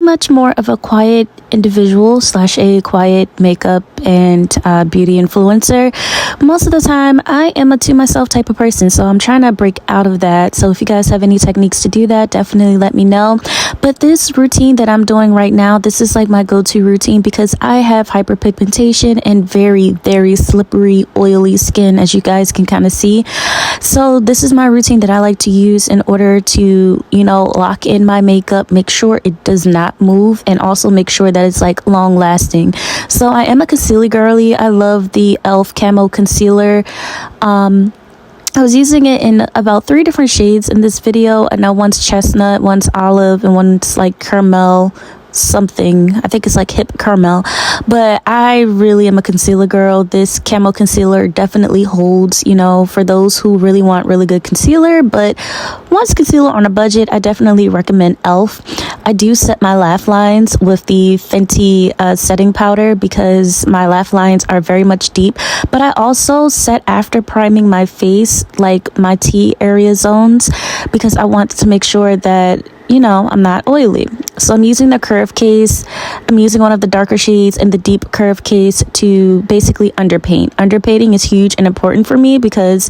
much more of a quiet individual slash a quiet makeup and beauty influencer. Most of the time I am a to myself type of person, so I'm trying to break out of that. So if you guys have any techniques to do that, definitely let me know. But this routine that I'm doing right now, this is like my go-to routine because I have hyperpigmentation and very slippery, oily skin, as you guys can kind of see. So this is my routine that I like to use in order to, you know, lock in my makeup, make sure it does not move, and also make sure that it's like long lasting. So I am a concealer girly. I love the e.l.f. Camo Concealer. I was using it in about 3 different shades in this video. I know one's chestnut, one's olive, and one's like caramel something. I think it's like hip caramel, but I really am a concealer girl. This camo concealer definitely holds, you know, for those who really want really good concealer but wants concealer on a budget. I definitely recommend e.l.f. I do set my laugh lines with the Fenty setting powder because my laugh lines are very much deep, but I also set after priming my face, like my T area zones, because I want to make sure that, you know, I'm not oily. So I'm using the curve case. I'm using one of the darker shades in the deep curve case to basically underpaint. Underpainting is huge and important for me because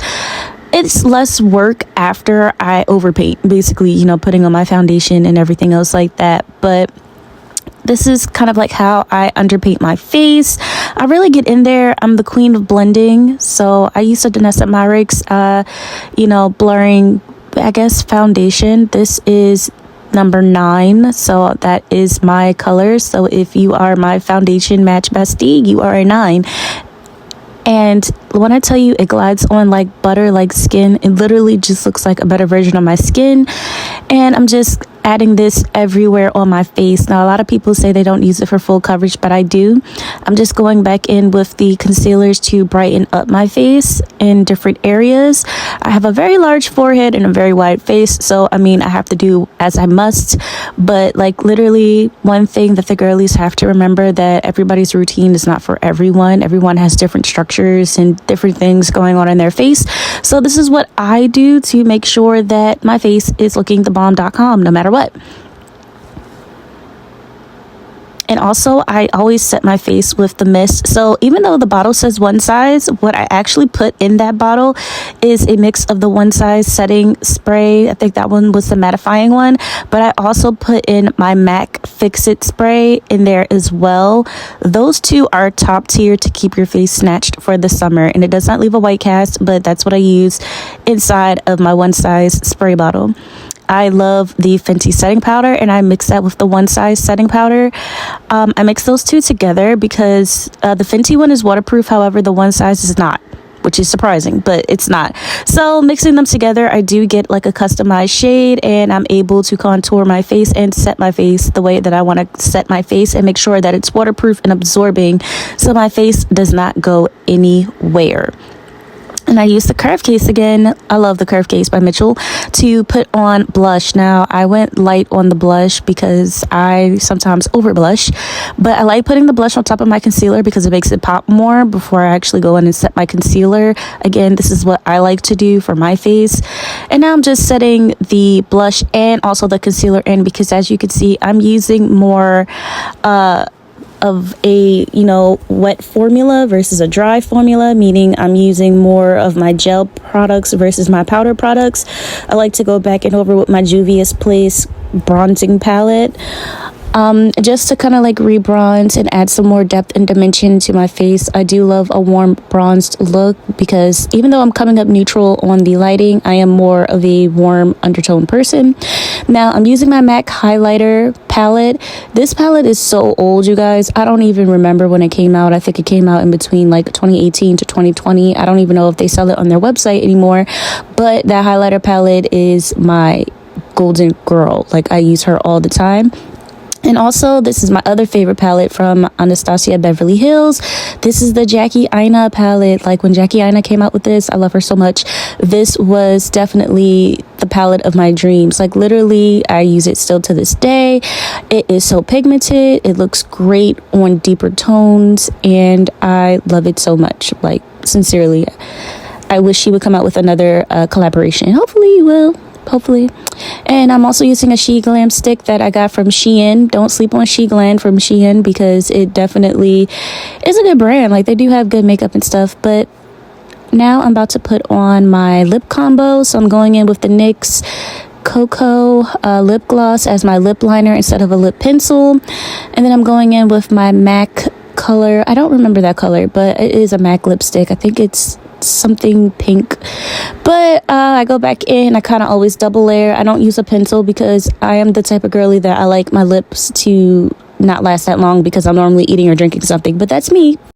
it's less work after I overpaint, basically, you know, putting on my foundation and everything else like that. But this is kind of like how I underpaint my face. I really get in there. I'm the queen of blending. So I use a Danessa Myricks, you know, blurring, I guess, foundation. This is number 9, so that is my color. So if you are my foundation match bestie, you are a 9. And when I tell you it glides on like butter, like skin, it literally just looks like a better version of my skin. And I'm just adding this everywhere on my face. Now, a lot of people say they don't use it for full coverage, but I do. I'm just going back in with the concealers to brighten up my face in different areas. I have a very large forehead and a very wide face, so I mean, I have to do as I must. But like literally, one thing that the girlies have to remember, that everybody's routine is not for everyone. Everyone has different structures and different things going on in their face. So this is what I do to make sure that my face is looking the bomb.com no matter what. And also, I always set my face with the mist. So even though the bottle says one size, what I actually put in that bottle is a mix of the one size setting spray. I think that one was the mattifying one. But I also put in my MAC Fix-It spray in there as well. Those two are top tier to keep your face snatched for the summer. And it does not leave a white cast, but that's what I use inside of my one size spray bottle. I love the Fenty setting powder, and I mix that with the one size setting powder. I mix those two together because the Fenty one is waterproof. However, the one size is not, which is surprising, but it's not. So mixing them together, I do get like a customized shade, and I'm able to contour my face and set my face the way that I want to set my face and make sure that it's waterproof and absorbing so my face does not go anywhere. And I use the curve case again. I love the curve case by Mitchell to put on blush. Now, I went light on the blush because I sometimes over blush, but I like putting the blush on top of my concealer because it makes it pop more before I actually go in and set my concealer. Again, this is what I like to do for my face. And now I'm just setting the blush and also the concealer in because, as you can see, I'm using more of a, you know, wet formula versus a dry formula, meaning I'm using more of my gel products versus my powder products. I like to go back and over with my Juvia's Place bronzing palette, just to kind of like rebronze and add some more depth and dimension to my face. I do love a warm bronzed look because even though I'm coming up neutral on the lighting, I am more of a warm undertone person. Now I'm using my MAC highlighter palette. This palette is so old, you guys. I don't even remember when it came out. I think it came out in between like 2018 to 2020. I don't even know if they sell it on their website anymore, but that highlighter palette is my golden girl. Like, I use her all the time. And also, this is my other favorite palette from Anastasia Beverly Hills. This is the Jackie Aina palette. Like, when Jackie Aina came out with this, I love her so much. This was definitely the palette of my dreams. Like, literally, I use it still to this day. It is so pigmented. It looks great on deeper tones, and I love it so much. Like, sincerely, I wish she would come out with another collaboration. Hopefully you will. hopefully. And I'm also using a She Glam stick that I got from Shein. Don't sleep on She Glam from Shein, because it definitely is a good brand. Like, they do have good makeup and stuff. But now I'm about to put on my lip combo. So I'm going in with the NYX Cocoa lip gloss as my lip liner instead of a lip pencil. And then I'm going in with my MAC color. I don't remember that color, but it is a MAC lipstick. I think it's something pink. But I go back in. I kind of always double layer. I don't use a pencil because I am the type of girly that I like my lips to not last that long because I'm normally eating or drinking something. But that's me.